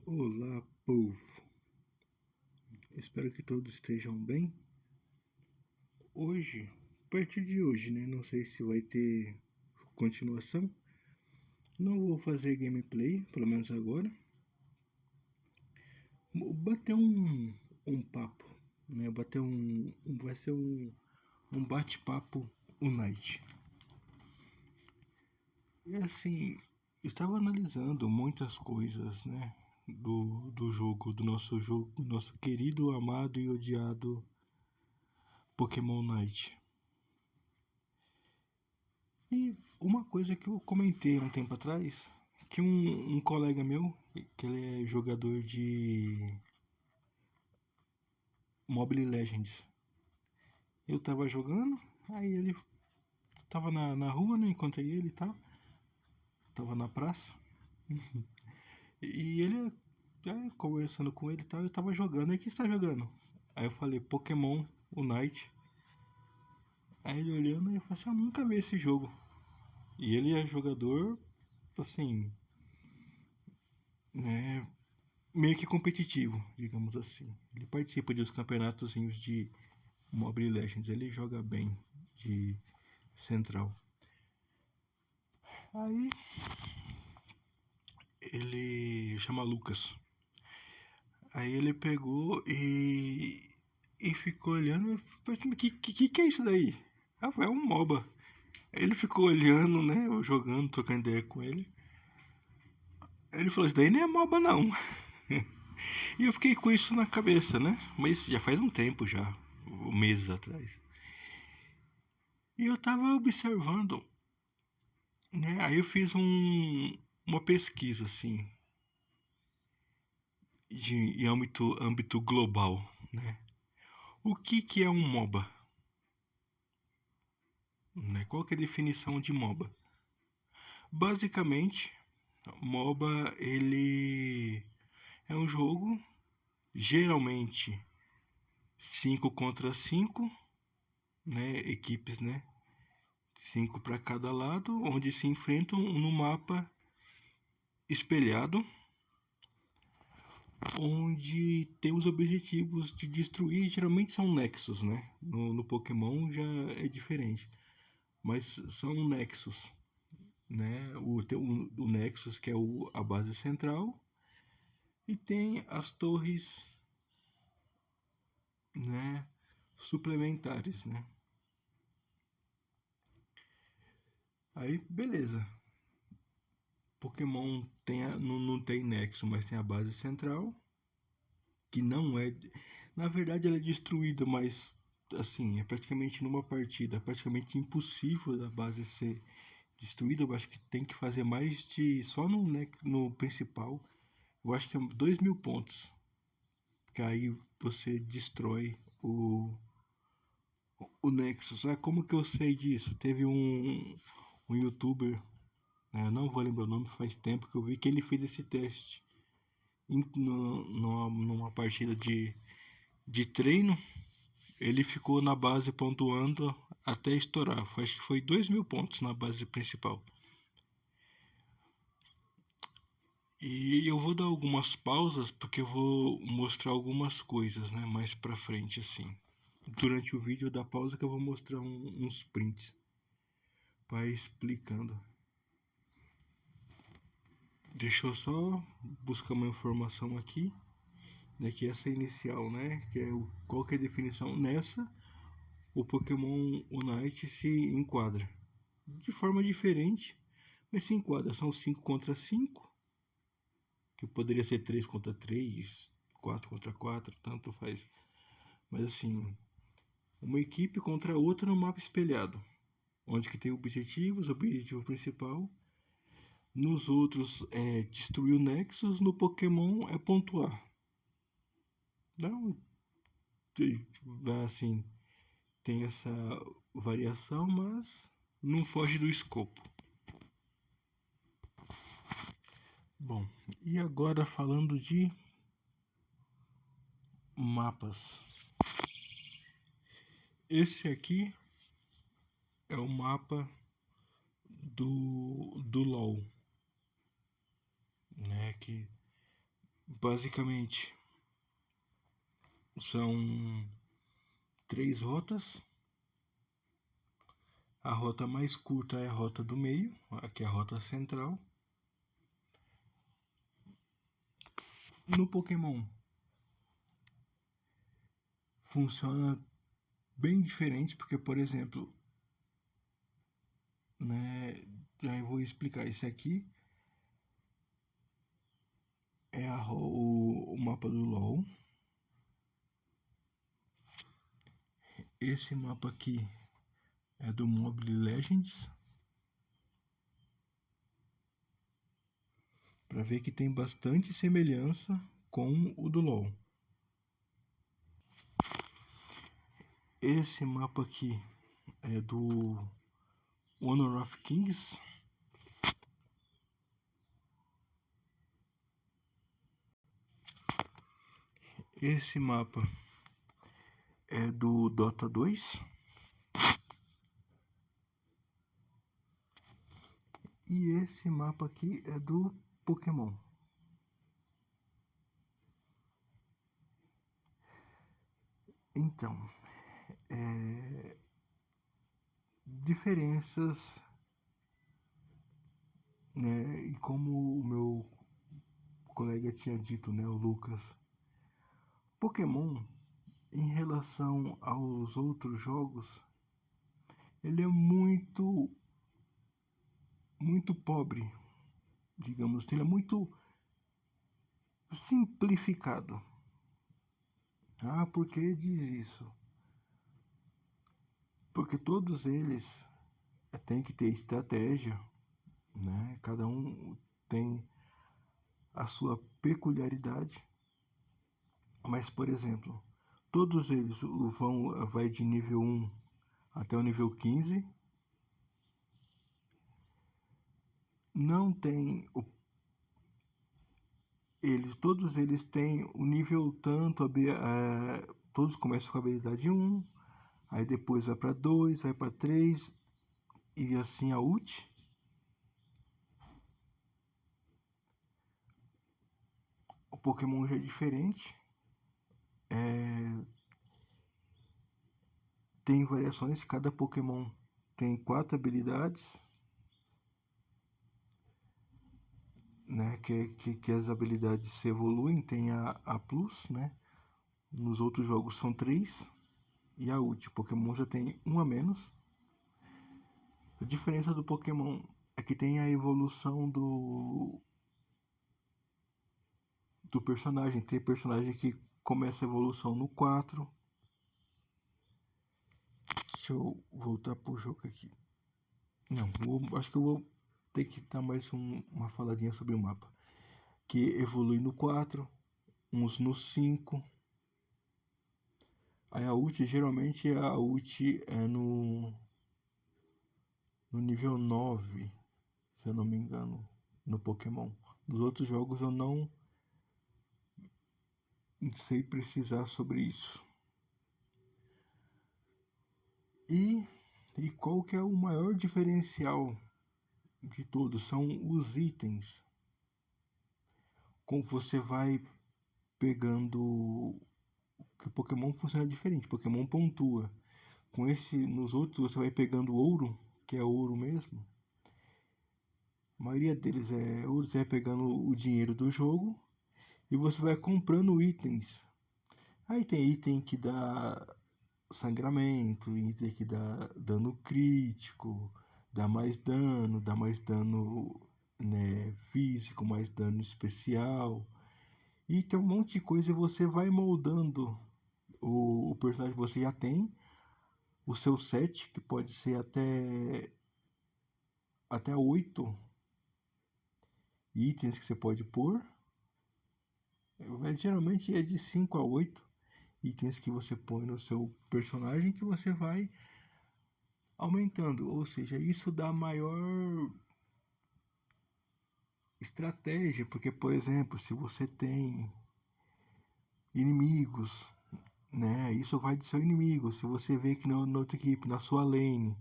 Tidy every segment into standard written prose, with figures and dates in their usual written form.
Olá, povo. Espero que todos estejam bem. Hoje, a partir de hoje, né? Não sei se vai ter continuação. Não vou fazer gameplay, pelo menos agora. Vou bater um papo, né? Vai ser um bate-papo Unite. E assim, estava analisando muitas coisas, né? Do jogo, do nosso querido, amado e odiado Pokémon Unite. E uma coisa que eu comentei um tempo atrás, que um colega meu, que ele é jogador de Mobile Legends, eu tava jogando, aí ele tava na rua, né, encontrei ele e tal, tava na praça, e ele, conversando com ele e tal, eu tava jogando, aí o que você tá jogando? Aí eu falei, Pokémon Unite. Aí ele olhando e falou assim, eu nunca vi esse jogo. E ele é jogador, assim, né, meio que competitivo, digamos assim. Ele participa dos campeonatos de Mobile Legends, ele joga bem de central. Aí ele chama Lucas. Aí ele pegou e ficou olhando, que é isso daí? Ah, é um MOBA. Ele ficou olhando, né, eu jogando, trocando ideia com ele. Ele falou, isso daí nem é MOBA não. E eu fiquei com isso na cabeça, né? Mas já faz um tempo já, meses atrás. E eu tava observando, né? Aí eu fiz uma pesquisa, assim, em âmbito global, né? O que é um MOBA? Né? Qual que é a definição de MOBA? Basicamente, MOBA ele é um jogo, geralmente 5 contra 5, né? Equipes, né? 5 para cada lado, onde se enfrentam no mapa espelhado, onde tem os objetivos de destruir, geralmente são nexus, né? No Pokémon já é diferente, mas são nexus, né? Tem o nexus que é a base central e tem as torres, né? Suplementares, né? Aí, beleza. Pokémon não tem nexo, mas tem a base central, que não é. Na verdade, ela é destruída, mas assim, é praticamente numa partida, é praticamente impossível da base ser destruída. Eu acho que tem que fazer mais de. Só no principal, eu acho que é 2.000 pontos. Que aí você destrói o Nexus. Ah, como que eu sei disso? Teve um youtuber, né, não vou lembrar o nome, faz tempo que eu vi que ele fez esse teste numa partida de treino. Ele ficou na base pontuando até estourar. Acho que foi 2.000 pontos na base principal. E eu vou dar algumas pausas porque eu vou mostrar algumas coisas, né, mais pra frente assim. Durante o vídeo da pausa que eu vou mostrar uns prints para explicando. Deixa eu só buscar uma informação aqui, né, que essa é inicial, né, que é qual que é a definição nessa. O Pokémon Unite se enquadra de forma diferente, mas se enquadra. São 5 contra 5, que poderia ser 3 contra 3, 4 contra 4, tanto faz. Mas assim, uma equipe contra outra no mapa espelhado, onde que tem objetivos, o objetivo principal. Nos outros é destruir o Nexus, no Pokémon é pontuar. Não, assim, tem essa variação, mas não foge do escopo. Bom, e agora falando de mapas. Esse aqui é o mapa do LoL, né? Que Basicamente, são 3 rotas. A rota mais curta é a rota do meio, aqui é a rota central. No Pokémon funciona bem diferente, porque, por exemplo, né, já eu vou explicar. Esse aqui é o mapa do LoL. Esse mapa aqui é do Mobile Legends. Para ver que tem bastante semelhança com o do LoL. Esse mapa aqui é do Honor of Kings. Esse mapa é do Dota 2. E esse mapa aqui é do Pokémon. Então, diferenças, né? E como o meu colega tinha dito, né, o Lucas, Pokémon, em relação aos outros jogos, ele é muito pobre, digamos, ele é muito simplificado. Ah, por que diz isso? Porque todos eles têm que ter estratégia, né? Cada um tem a sua peculiaridade. Mas, por exemplo, todos eles vai de nível 1 até o nível 15. Não tem todos eles têm o nível tanto, todos começam com a habilidade 1, aí depois vai para 2, vai para 3 e assim a ult. O Pokémon já é diferente. Tem variações, cada Pokémon tem 4 habilidades, né? Que as habilidades se evoluem, tem a Plus, né? Nos outros jogos são 3 e a ult. Pokémon já tem 1 a menos. A diferença do Pokémon é que tem a evolução do personagem. Tem personagem que começa a evolução no 4. Deixa eu voltar pro jogo aqui. Não, acho que eu vou ter que dar mais uma faladinha sobre o mapa. Que evolui no 4, uns no 5. Aí a ult, geralmente a ult é no nível 9, se eu não me engano, no Pokémon. Nos outros jogos eu não sei precisar sobre isso. E qual que é o maior diferencial de todos? São os itens. Como você vai pegando, que Pokémon funciona diferente. Pokémon pontua. Nos outros você vai pegando ouro, que é ouro mesmo. A maioria deles é ouro. Você vai pegando o dinheiro do jogo e você vai comprando itens. Aí tem item que dá sangramento, item que dá dano crítico, dá mais dano, né, físico, mais dano especial. E tem um monte de coisa e você vai moldando o personagem que você já tem, o seu set, que pode ser até 8 itens que você pode pôr. Geralmente é de 5 a 8 itens que você põe no seu personagem que você vai aumentando. Ou seja, isso dá maior estratégia, porque, por exemplo, se você tem inimigos, né, isso vai do seu inimigo. Se você vê que na outra equipe, na sua lane,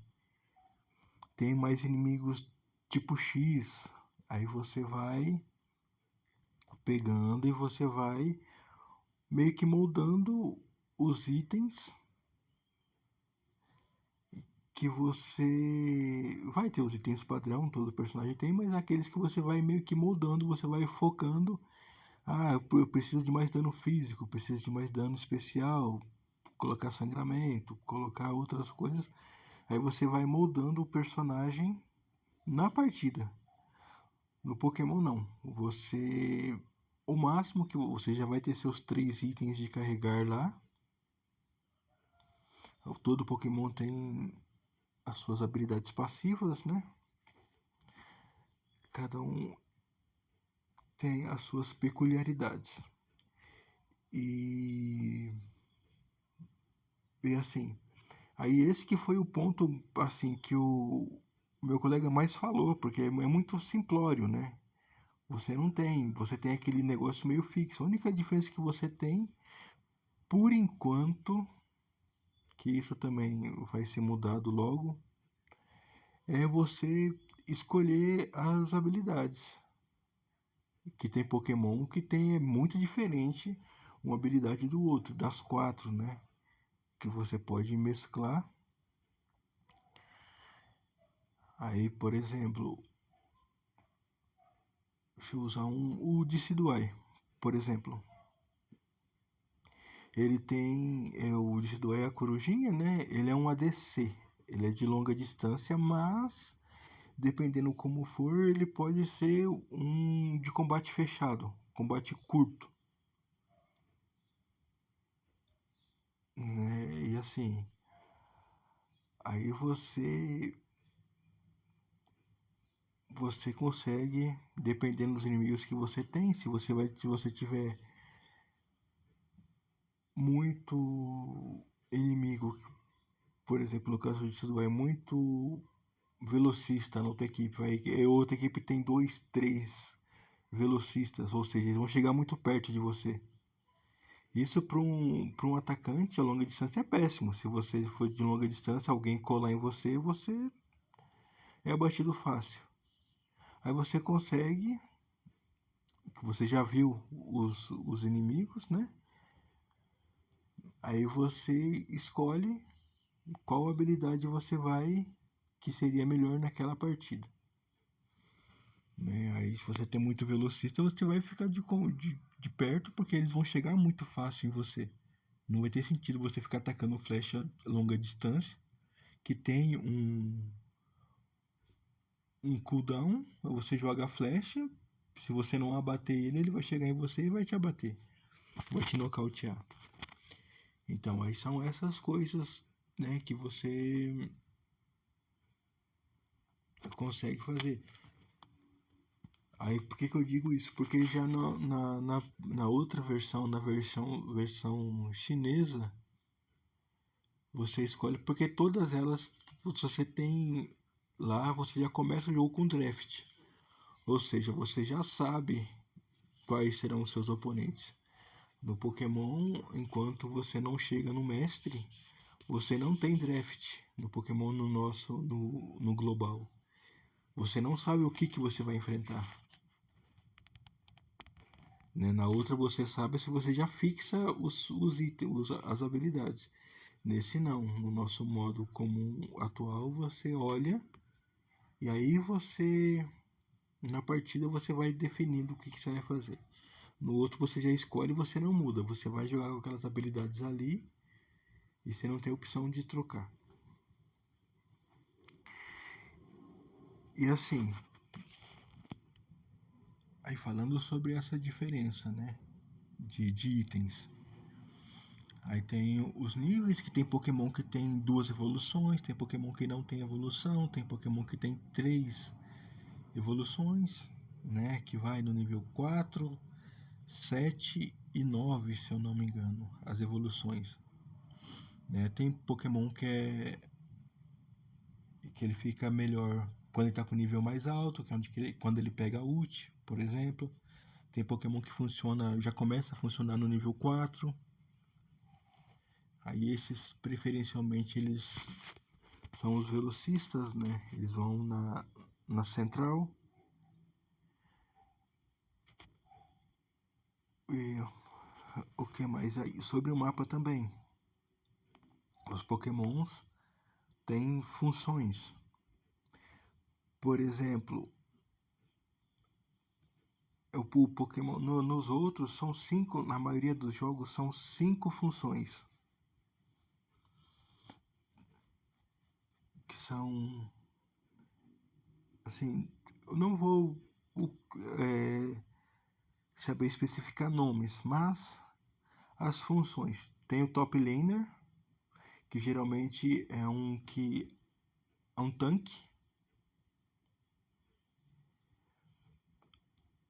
tem mais inimigos tipo X, aí você vai pegando e você vai meio que moldando os itens que você vai ter os itens padrão, todo personagem tem, mas aqueles que você vai meio que moldando, você vai focando. Ah, eu preciso de mais dano físico, preciso de mais dano especial, colocar sangramento, colocar outras coisas. Aí você vai moldando o personagem na partida. No Pokémon não. Você. O máximo que você já vai ter seus 3 itens de carregar lá. Todo Pokémon tem as suas habilidades passivas, né? Cada um tem as suas peculiaridades. E. E assim. Aí esse que foi o ponto, assim, que o meu colega mais falou, porque é muito simplório, né? Você tem aquele negócio meio fixo. A única diferença que você tem, por enquanto, que isso também vai ser mudado logo, é você escolher as habilidades. Que tem Pokémon que tem é muito diferente uma habilidade do outro, das 4, né? Que você pode mesclar. Aí, por exemplo, deixa eu usar o Decidueye, por exemplo. Ele tem o Decidueye é a corujinha, né? Ele é um ADC. Ele é de longa distância, mas dependendo como for, ele pode ser um de combate fechado, combate curto, né? E assim, aí você consegue, dependendo dos inimigos que você tem, se você tiver muito inimigo, por exemplo, no caso de Sudo é muito velocista na outra equipe, aí a outra equipe tem 2, 3 velocistas, ou seja, eles vão chegar muito perto de você. Isso para um atacante a longa distância é péssimo. Se você for de longa distância, alguém colar em você, você é abatido fácil. Aí você consegue, que você já viu os inimigos, né? Aí você escolhe qual habilidade você vai que seria melhor naquela partida. Né? Aí se você tem muito velocista, você vai ficar de perto porque eles vão chegar muito fácil em você. Não vai ter sentido você ficar atacando flecha a longa distância, que tem um cooldown, você joga a flecha, se você não abater ele, ele vai chegar em você e vai te abater, vai te nocautear. Então aí são essas coisas, né, que você consegue fazer. Aí por que eu digo isso? Porque já na outra versão, na versão chinesa, você escolhe, porque todas elas, você tem lá, você já começa o jogo com draft. Ou seja, você já sabe quais serão os seus oponentes. No Pokémon, enquanto você não chega no mestre, você não tem draft no Pokémon no global. Você não sabe o que você vai enfrentar. Né? Na outra você sabe se você já fixa os itens, as habilidades. Nesse não, no nosso modo comum atual, você olha e aí você na partida você vai definindo o que você vai fazer. No outro você já escolhe e você não muda, você vai jogar com aquelas habilidades ali e você não tem opção de trocar. E assim, aí falando sobre essa diferença, né, de itens. Aí tem os níveis, que tem Pokémon que tem 2 evoluções, tem Pokémon que não tem evolução, tem Pokémon que tem 3 evoluções, né? Que vai no nível 4, 7 e 9, se eu não me engano, as evoluções. Né? Tem Pokémon que ele fica melhor quando ele está com o nível mais alto, que é quando ele pega a ult, por exemplo. Tem Pokémon que funciona, já começa a funcionar no nível 4. Aí esses preferencialmente eles são os velocistas, né? Eles vão na central. E o que mais aí? Sobre o mapa também. Os Pokémons têm funções. Por exemplo, o Pokémon nos outros são 5, na maioria dos jogos são 5 funções. Que são assim, eu não vou saber especificar nomes, mas as funções. Tem o Top Laner, que geralmente é um tanque.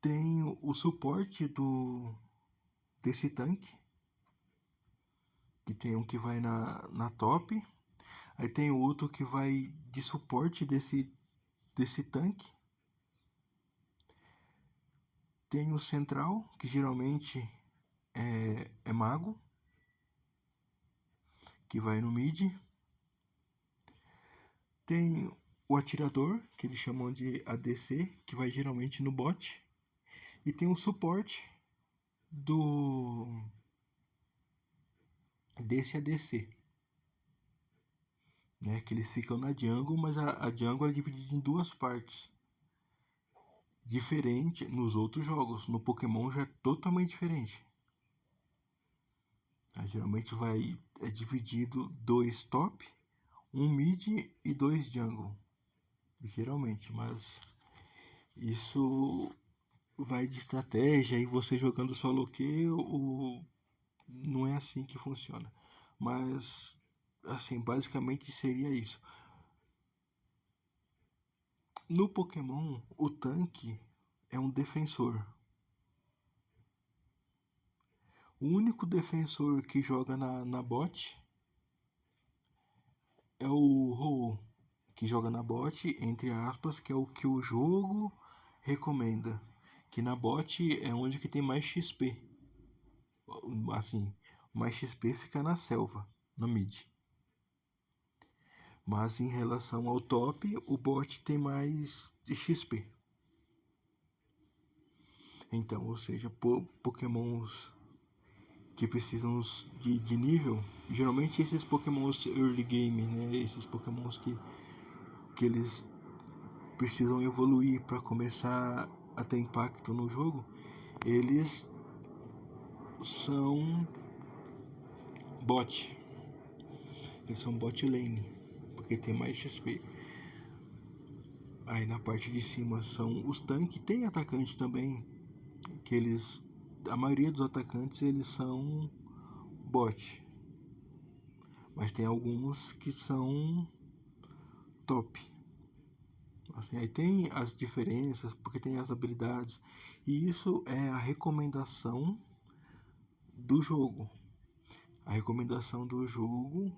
Tem o suporte desse tanque, que tem um que vai na top. Aí tem o outro que vai de suporte desse tanque. Tem o central, que geralmente é mago, que vai no mid. Tem o atirador, que eles chamam de ADC, que vai geralmente no bot. E tem o suporte desse ADC, né? Que eles ficam na jungle, mas a jungle é dividida em duas partes. Diferente nos outros jogos. No Pokémon já é totalmente diferente. Geralmente é dividido 2 top, um mid e 2 jungle. Geralmente, mas isso vai de estratégia e você jogando solo queue, não é assim que funciona. Mas assim, basicamente seria isso. No Pokémon, o tanque é um defensor. O único defensor que joga na bot é o Ho, que joga na bot, entre aspas, que é o que o jogo recomenda. Que na bot é onde que tem mais XP. Assim, mais XP fica na selva, na mid. Mas em relação ao top, o bot tem mais XP. Então, ou seja, Pokémons que precisam de nível, geralmente esses Pokémons early game, né? Esses Pokémons que eles precisam evoluir para começar a ter impacto no jogo, eles são bot. Eles são bot lane, porque tem mais XP. Aí na parte de cima são os tanques, tem atacantes também, que eles, a maioria dos atacantes eles são bot, mas tem alguns que são top. Assim, aí tem as diferenças, porque tem as habilidades, e isso é a recomendação do jogo. A recomendação do jogo,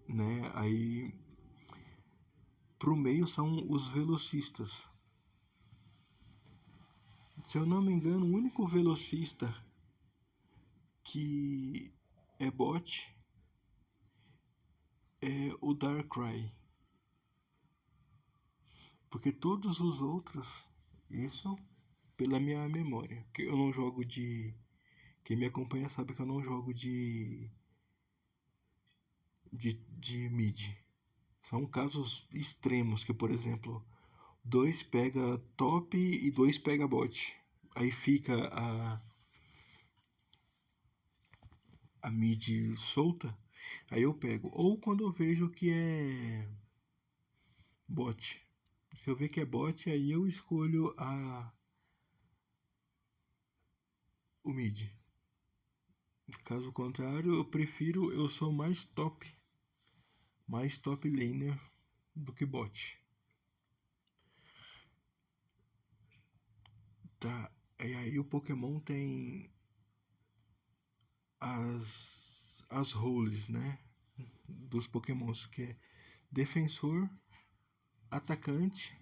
né? Aí pro meio são os velocistas. Se eu não me engano, o único velocista que é bot é o Darkrai. Porque todos os outros, isso pela minha memória, que eu não jogo de. Quem me acompanha sabe que eu não jogo de mid. São casos extremos que, por exemplo, 2 pega top e 2 pega bot. Aí fica a mid solta, aí eu pego. Ou quando eu vejo que é bot. Se eu ver que é bot, aí eu escolho o mid. Caso contrário, eu sou mais top laner do que bot. Tá, e aí o Pokémon tem as roles, né? Dos Pokémons, que é defensor, atacante,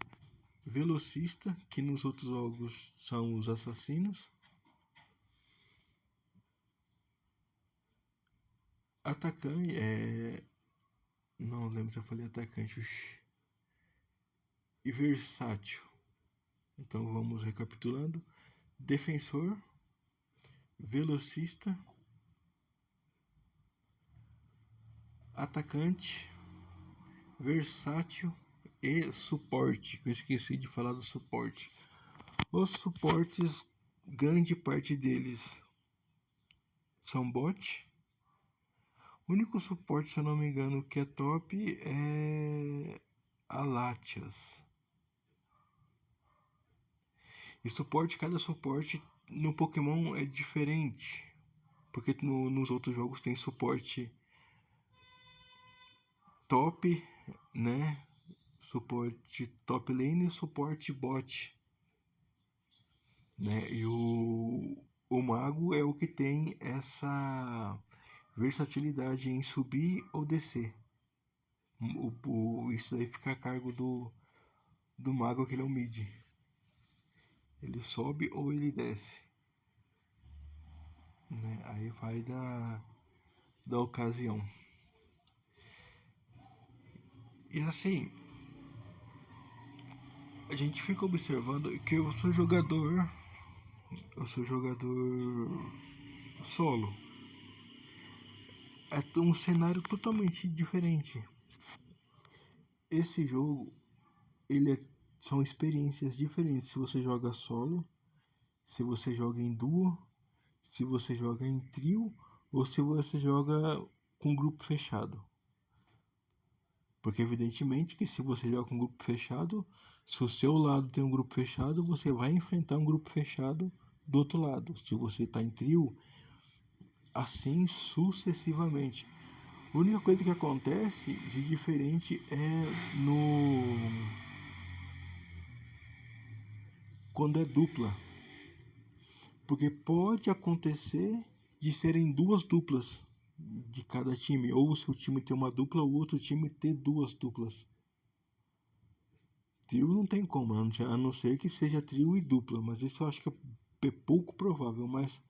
velocista, que nos outros jogos são os assassinos, atacante, não lembro se eu falei atacante, e versátil. Então vamos recapitulando: defensor, velocista, atacante, versátil e suporte, que eu esqueci de falar do suporte. Os suportes, grande parte deles são bot. O único suporte, se eu não me engano, que é top é a Latias. E suporte, cada suporte no Pokémon é diferente. Porque nos outros jogos tem suporte top, né? Suporte top lane e suporte bot, né? E o mago é o que tem essa versatilidade em subir ou descer. Isso aí fica a cargo do mago, que ele é o mid. Ele sobe ou ele desce, né? Aí vai da ocasião. E assim, a gente fica observando que eu sou jogador solo. É um cenário totalmente diferente. Esse jogo, são experiências diferentes se você joga solo, se você joga em duo, se você joga em trio ou se você joga com grupo fechado. Porque evidentemente que se você joga com grupo fechado, se o seu lado tem um grupo fechado, você vai enfrentar um grupo fechado do outro lado. Se você está em trio, assim sucessivamente. A única coisa que acontece de diferente é quando é dupla. Porque pode acontecer de serem duas duplas de cada time. Ou o seu time ter uma dupla, ou o outro time ter duas duplas. Trio não tem como, a não ser que seja trio e dupla. Mas isso eu acho que é pouco provável. Mas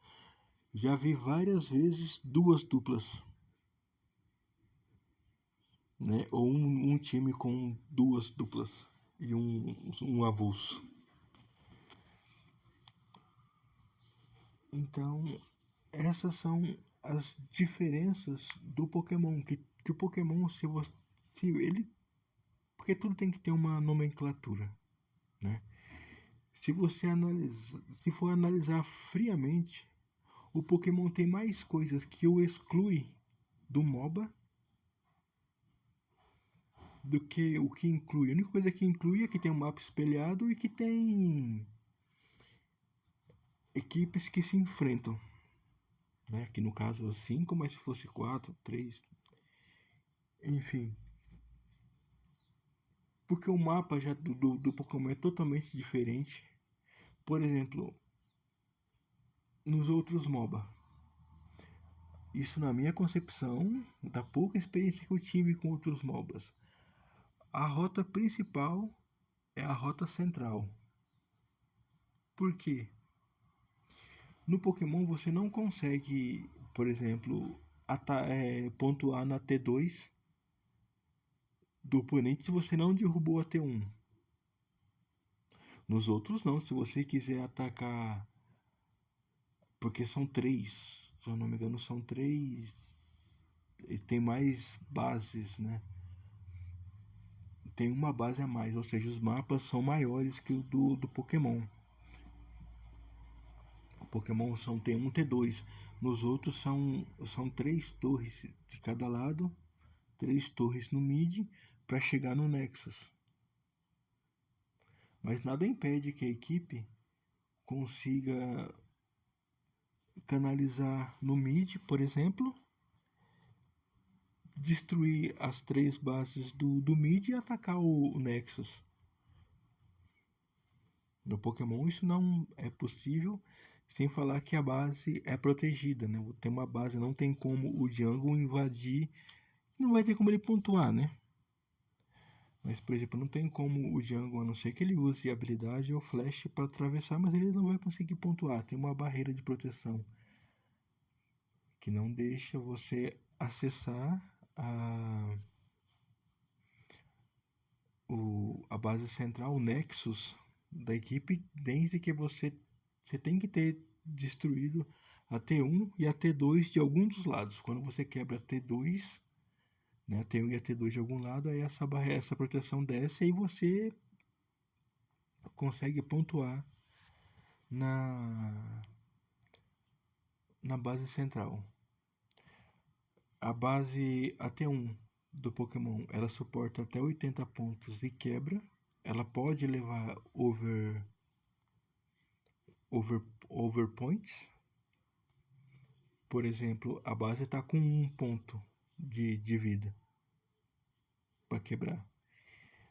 já vi várias vezes duas duplas, né? Ou um time com duas duplas e um avulso. Então, essas são as diferenças do Pokémon. Que o Pokémon, se ele. Porque tudo tem que ter uma nomenclatura, né? Se for analisar friamente, o Pokémon tem mais coisas que o exclui do MOBA do que o que inclui. A única coisa que inclui é que tem um mapa espelhado e que tem equipes que se enfrentam, né? Que no caso 5, mas se fosse 4, 3, enfim. Porque o mapa já do Pokémon é totalmente diferente. Por exemplo, nos outros MOBA. Isso na minha concepção, da pouca experiência que eu tive com outros MOBAs. A rota principal é a rota central. Por quê? No Pokémon você não consegue, por exemplo, pontuar na T2 do oponente se você não derrubou a T1. Nos outros não, se você quiser atacar, porque são 3, se eu não me engano são 3, e tem mais bases, né? Tem uma base a mais, ou seja, os mapas são maiores que o do Pokémon. O Pokémon são T1, T2. Nos outros são 3 torres de cada lado, 3 torres no mid para chegar no Nexus. Mas nada impede que a equipe consiga canalizar no mid, por exemplo, destruir as 3 bases do mid e atacar o Nexus. No Pokémon isso não é possível, sem falar que a base é protegida, né? Tem uma base, não tem como o jungle invadir, não vai ter como ele pontuar, né? Mas, por exemplo, não tem como o jungle, a não ser que ele use habilidade ou flash para atravessar, mas ele não vai conseguir pontuar. Tem uma barreira de proteção que não deixa você acessar a base central, o Nexus da equipe, desde que você tem que ter destruído a T1 e a T2 de algum dos lados. Quando você quebra a T2, né, a T1 e a T2 de algum lado, aí essa barreira, essa proteção desce e aí você consegue pontuar na, na base central. A base AT1 do Pokémon, ela suporta até 80 pontos e quebra. Ela pode levar over points. Por exemplo, a base está com 1 ponto de vida para quebrar.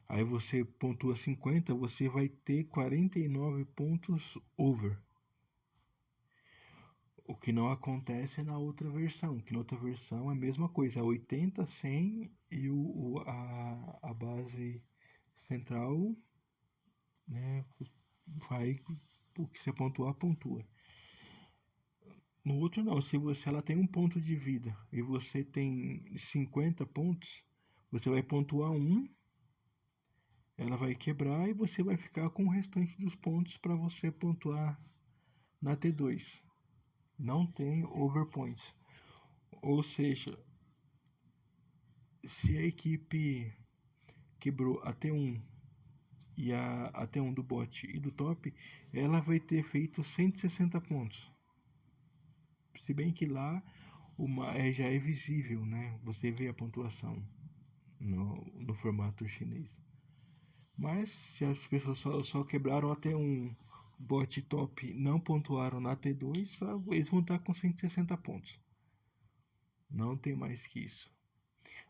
Aí você pontua 50, você vai ter 49 pontos over. O que não acontece na outra versão, que na outra versão é a mesma coisa, 80, 100 e a base central, né, vai, o que você pontuar, pontua. No outro não, se ela tem 1 ponto de vida e você tem 50 pontos, você vai pontuar 1, ela vai quebrar e você vai ficar com o restante dos pontos para você pontuar na T2. Não tem overpoints. Ou seja, se a equipe quebrou a T1 e a T1 do bot e do top, ela vai ter feito 160 pontos. Se bem que lá já é visível, né? Você vê a pontuação no formato chinês. Mas se as pessoas só quebraram até um bot top, não pontuaram na T2, eles vão estar com 160 pontos. Não tem mais que isso.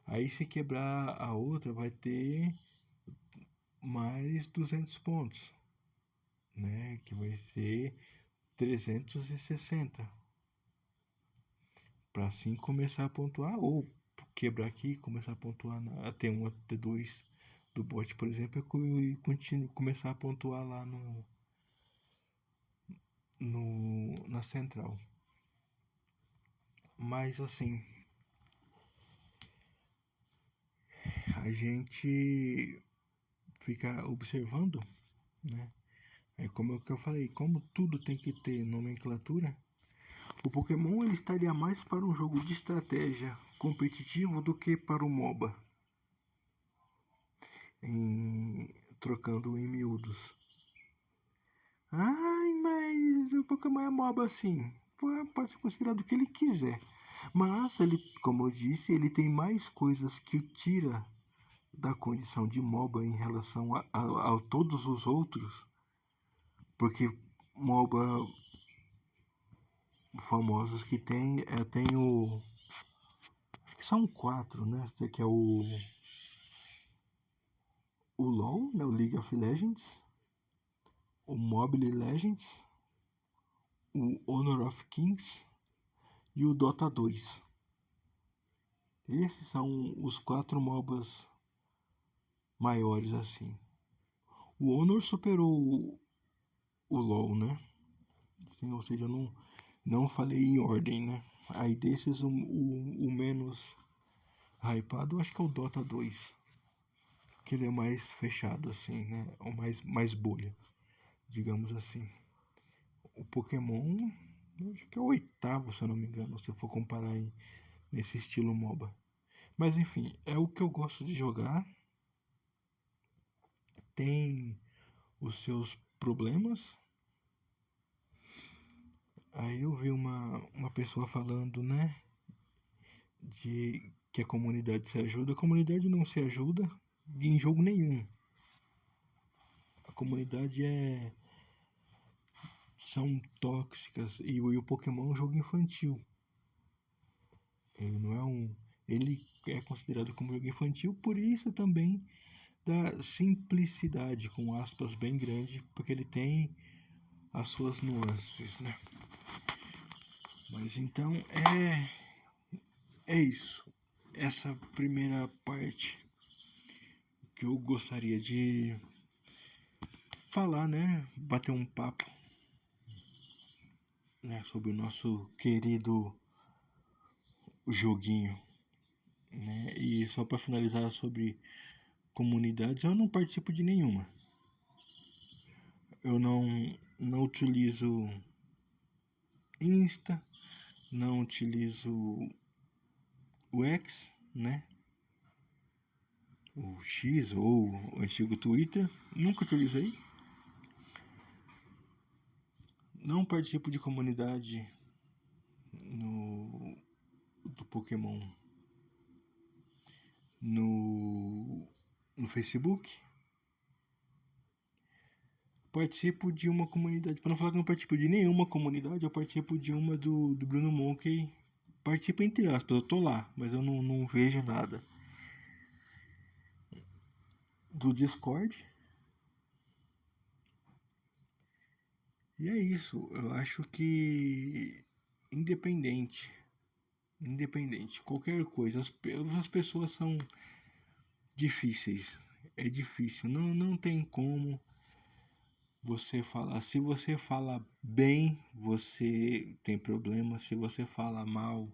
Aí se quebrar a outra, vai ter mais 200 pontos, né? Que vai ser 360. Para assim começar a pontuar, ou quebrar aqui e começar a pontuar na T1, a T2 do bot, por exemplo, e começar a pontuar lá na central. Mas assim, a gente fica observando, né? É como eu falei, como tudo tem que ter nomenclatura, o Pokémon ele estaria mais para um jogo de estratégia competitivo do que para o MOBA. Trocando em miúdos. Ai, mas o Pokémon é MOBA assim. Pode ser considerado o que ele quiser. Mas ele, como eu disse, ele tem mais coisas que o tira da condição de MOBA em relação a todos os outros. Porque MOBA famosos que tem o. Acho que são 4, né? Que é o LoL, né? O League of Legends, o Mobile Legends, o Honor of Kings e o Dota 2. Esses são os 4 MOBAs maiores assim. O Honor superou o LoL, né? Ou seja, eu não falei em ordem, né? Aí desses o menos hypado eu acho que é o Dota 2. Que ele é mais fechado assim, né? Ou mais bolha, digamos assim. O Pokémon, eu acho que é o 8º, se eu não me engano, se eu for comparar nesse estilo MOBA. Mas enfim, é o que eu gosto de jogar. Tem os seus problemas. Aí eu vi uma pessoa falando, né, de que a comunidade se ajuda. A comunidade não se ajuda em jogo nenhum. A comunidade são tóxicas e o Pokémon é um jogo infantil. Ele não é ele é considerado como jogo infantil, por isso também da simplicidade, com aspas bem grande, porque ele tem as suas nuances, né? Mas então é isso. Essa primeira parte que eu gostaria de falar, né? Bater um papo, né? Sobre o nosso querido joguinho, né? E só para finalizar sobre comunidades, eu não participo de nenhuma. Eu não utilizo Insta, não utilizo o X, né? O X ou o antigo Twitter, nunca utilizei. Não participo de comunidade do Pokémon no Facebook. Participo de uma comunidade, para não falar que não participo de nenhuma comunidade, eu participo de uma do Bruno Monkey. Participo entre aspas, eu tô lá, mas eu não vejo nada. Do Discord. E é isso, eu acho que independente, qualquer coisa, as pessoas são difíceis, é difícil, não tem como você falar. Se você fala bem, você tem problema. Se você fala mal,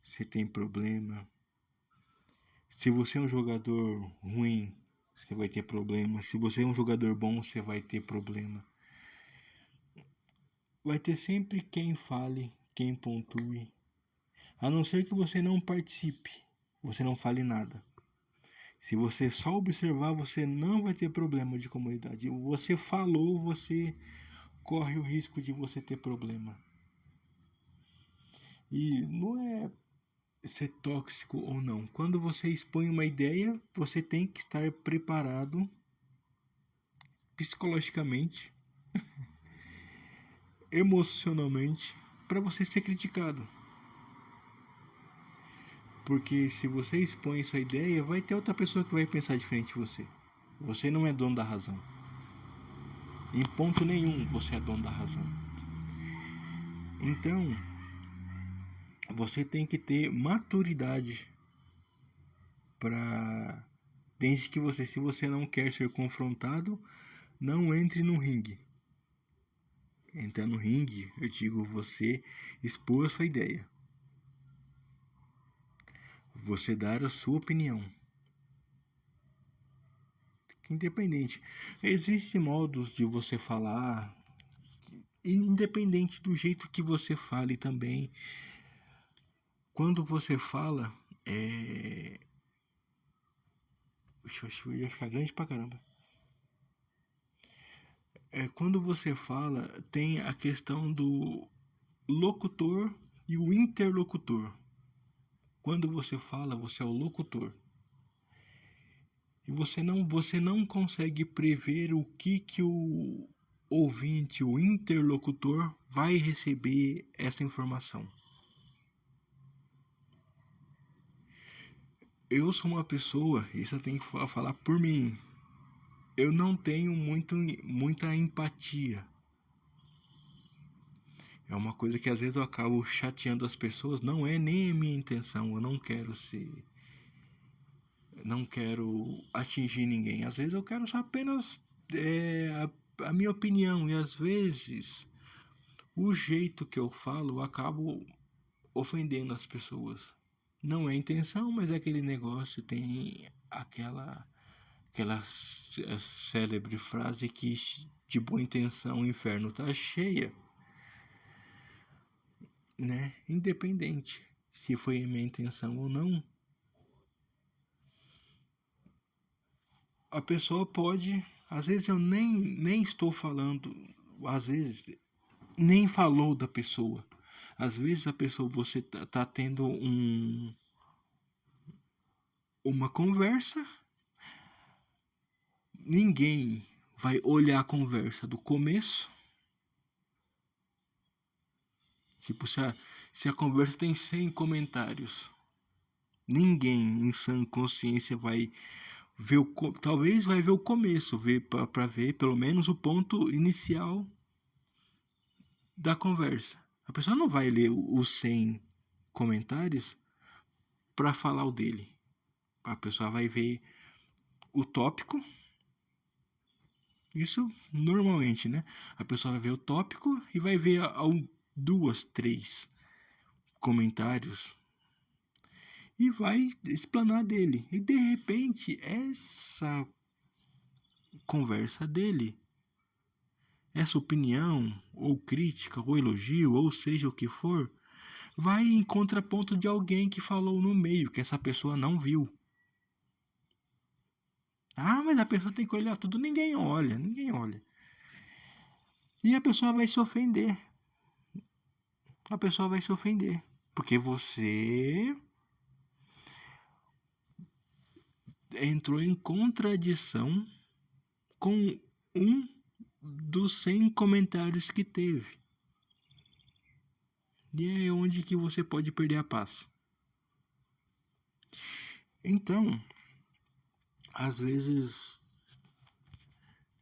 você tem problema. Se você é um jogador ruim, você vai ter problema. Se você é um jogador bom, você vai ter problema. Vai ter sempre quem fale, quem pontue. A não ser que você não participe, você não fale nada. Se você só observar, você não vai ter problema de comunidade. Você falou, você corre o risco de você ter problema. E não é ser tóxico ou não. Quando você expõe uma ideia, você tem que estar preparado psicologicamente, emocionalmente, para você ser criticado. Porque se você expõe sua ideia, vai ter outra pessoa que vai pensar diferente de você. Você não é dono da razão. Em ponto nenhum você é dono da razão. Então, você tem que ter maturidade para, desde que você, se você não quer ser confrontado, não entre no ringue. Entrar no ringue, eu digo, você expor a sua ideia. Você dar a sua opinião. Independente. Existem modos de você falar, independente do jeito que você fale também. Quando você fala, Deixa eu ia ficar grande pra caramba. Quando você fala, tem a questão do locutor e o interlocutor. Quando você fala, você é o locutor. E você não consegue prever o que o ouvinte, o interlocutor, vai receber essa informação. Eu sou uma pessoa, isso eu tenho que falar por mim, eu não tenho muita empatia. É uma coisa que às vezes eu acabo chateando as pessoas, não é nem a minha intenção, eu não quero atingir ninguém. Às vezes eu quero só apenas a minha opinião, e às vezes o jeito que eu falo eu acabo ofendendo as pessoas. Não é intenção, mas é aquele negócio, tem aquela célebre frase que de boa intenção o inferno tá cheia, né? Independente se foi a minha intenção ou não, a pessoa pode, às vezes eu nem estou falando, às vezes nem falou da pessoa. Às vezes a pessoa, você tá tendo uma conversa, ninguém vai olhar a conversa do começo. Tipo, se a conversa tem 100 comentários, ninguém em sã consciência vai ver talvez vai ver o começo, ver para ver pelo menos o ponto inicial da conversa. A pessoa não vai ler os 100 comentários para falar o dele. A pessoa vai ver o tópico. Isso normalmente, né? A pessoa vai ver o tópico e vai ver duas, três comentários e vai explanar dele. E de repente, essa conversa dele, essa opinião, ou crítica, ou elogio, ou seja o que for, vai em contraponto de alguém que falou no meio, que essa pessoa não viu. Ah, mas a pessoa tem que olhar tudo. Ninguém olha, ninguém olha. E a pessoa vai se ofender. A pessoa vai se ofender. Porque você entrou em contradição com um dos 100 comentários que teve. E é onde que você pode perder a paz. Então, às vezes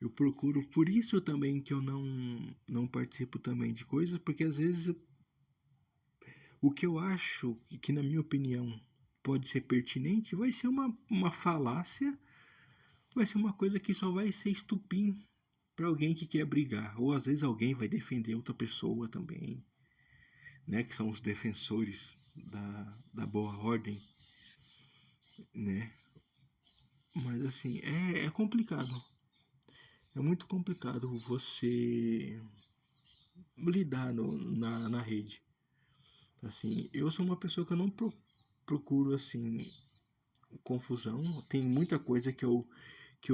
eu procuro, por isso também que eu não participo também de coisas, porque às vezes o que eu acho que na minha opinião pode ser pertinente vai ser uma falácia, vai ser uma coisa que só vai ser estupim para alguém que quer brigar, ou às vezes alguém vai defender outra pessoa também, né, que são os defensores da boa ordem, né? Mas assim, é complicado. É muito complicado você lidar na rede. Assim, eu sou uma pessoa que eu não procuro assim confusão. Tem muita coisa que eu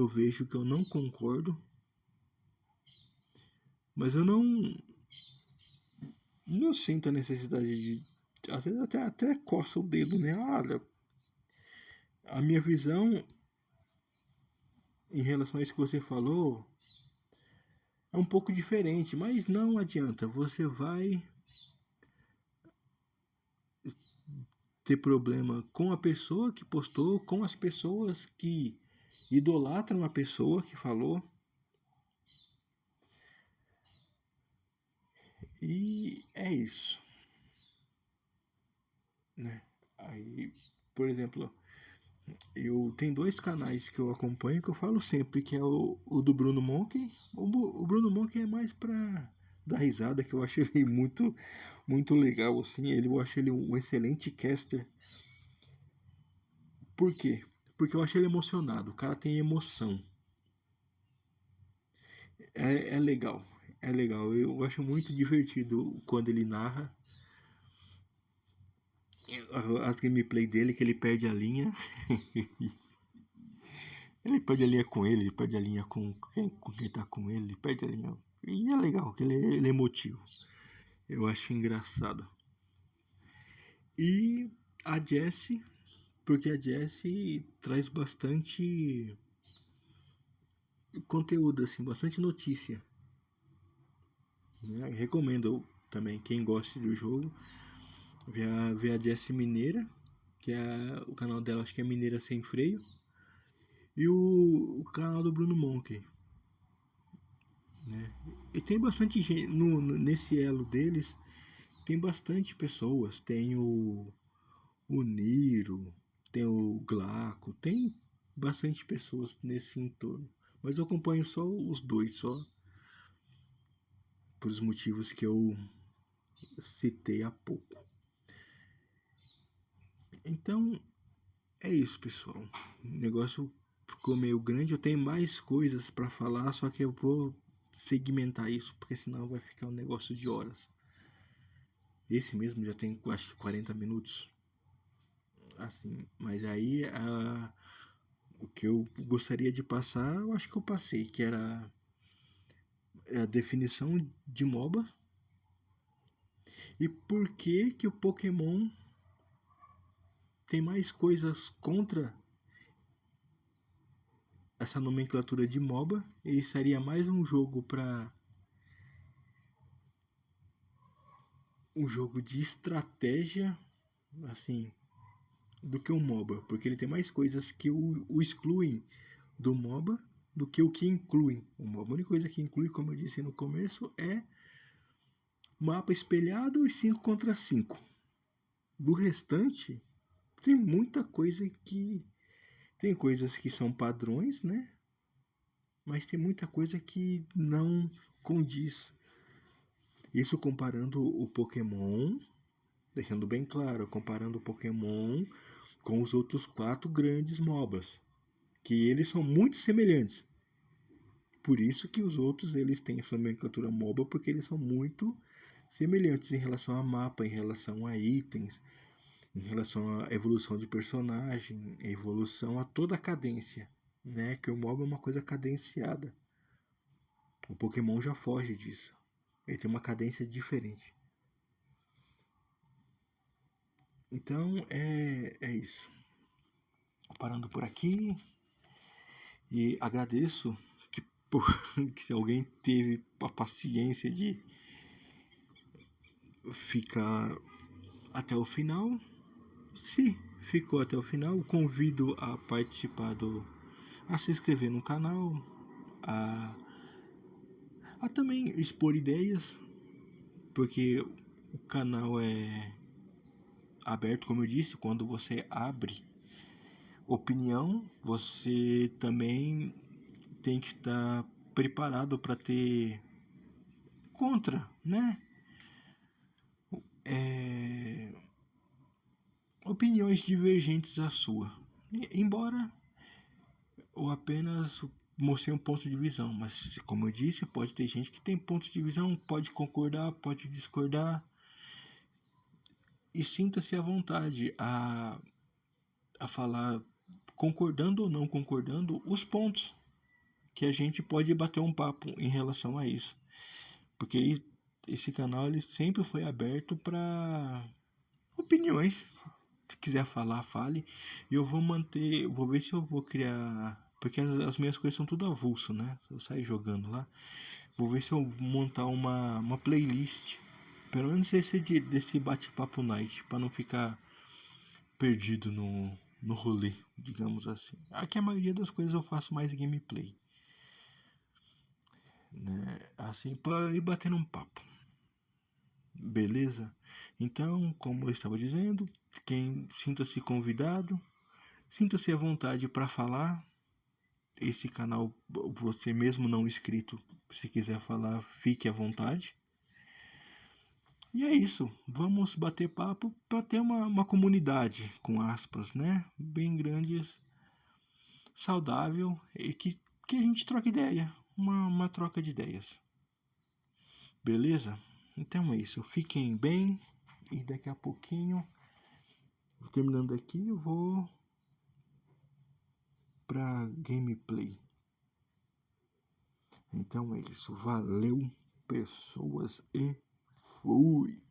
vejo que eu não concordo, mas eu não sinto a necessidade de, às vezes até coça o dedo, né? Olha, a minha visão em relação a isso que você falou é um pouco diferente, mas não adianta, você vai ter problema com a pessoa que postou, com as pessoas que idolatram a pessoa que falou. E é isso, né? Aí, por exemplo, eu tenho 2 canais que eu acompanho que eu falo sempre, que é o do Bruno Monk. O Bruno Monk é mais pra dar risada, que eu acho ele muito legal, assim. Eu acho ele um excelente caster. Por quê? Porque eu acho ele emocionado. O cara tem emoção. É legal. É legal. Eu acho muito divertido quando ele narra as gameplay dele, que ele perde a linha. Ele perde a linha com ele perde a linha com quem tá com ele perde a linha. E é legal, que ele é emotivo. Eu acho engraçado. E a Jessie, porque a Jessie traz bastante conteúdo, assim, bastante notícia. Né? Recomendo também, quem gosta do jogo, ver a Jessie Mineira, que é o canal dela, acho que é Mineira Sem Freio. E o canal do Bruno Monk, né? E tem bastante gente nesse elo deles, tem bastante pessoas. Tem o Niro, tem o Glaco, tem bastante pessoas nesse entorno. Mas eu acompanho só os dois, só por os motivos que eu citei há pouco. Então é isso, pessoal. O negócio ficou meio grande. Eu tenho mais coisas para falar, só que eu vou segmentar isso, porque senão vai ficar um negócio de horas. Esse mesmo já tem, acho que 40 minutos. Assim, mas aí o que eu gostaria de passar, eu acho que eu passei, que era a definição de MOBA e por que que o Pokémon tem mais coisas contra essa nomenclatura de MOBA e seria mais um jogo para um jogo de estratégia, assim, do que um MOBA, porque ele tem mais coisas que o excluem do MOBA do que o que inclui o MOBA. A única coisa que inclui, como eu disse no começo, é mapa espelhado e 5 contra 5. Do restante, tem muita coisa que. Tem coisas que são padrões, né? Mas tem muita coisa que não condiz. Isso comparando o Pokémon, deixando bem claro, comparando o Pokémon com os outros 4 grandes MOBAs, que eles são muito semelhantes. Por isso que os outros eles têm essa nomenclatura MOBA, porque eles são muito semelhantes em relação a mapa, em relação a itens, em relação à evolução de personagem, evolução a toda a cadência, né? Que o MOBA é uma coisa cadenciada. O Pokémon já foge disso. Ele tem uma cadência diferente. Então é isso. Parando por aqui. E agradeço que se alguém teve a paciência de ficar até o final. Se ficou até o final, convido a participar a se inscrever no canal, a também expor ideias, porque o canal é aberto, como eu disse. Quando você abre opinião, você também tem que estar preparado para ter contra, né? Opiniões divergentes à sua. Embora eu apenas mostrei um ponto de visão, mas como eu disse, pode ter gente que tem ponto de visão, pode concordar, pode discordar. E sinta-se à vontade a falar, concordando ou não concordando, os pontos que a gente pode bater um papo em relação a isso. Porque esse canal ele sempre foi aberto para opiniões. Se quiser falar, fale. E eu vou manter, vou ver se eu vou criar, porque as minhas coisas são tudo avulso, né? Eu saio jogando lá. Vou ver se eu vou montar uma playlist, pelo menos desse bate-papo night, para não ficar perdido no rolê, digamos assim. Aqui a maioria das coisas eu faço mais gameplay, né? Assim, para ir batendo um papo. Beleza? Então, como eu estava dizendo, quem sinta-se convidado, sinta-se à vontade para falar. Esse canal, você mesmo não inscrito, se quiser falar, fique à vontade. E é isso. Vamos bater papo para ter uma comunidade, com aspas, né? Bem grandes, saudável e que a gente troque ideia. Uma troca de ideias. Beleza? Então é isso. Fiquem bem e daqui a pouquinho, terminando aqui, eu vou para gameplay. Então é isso. Valeu, pessoas, e fui!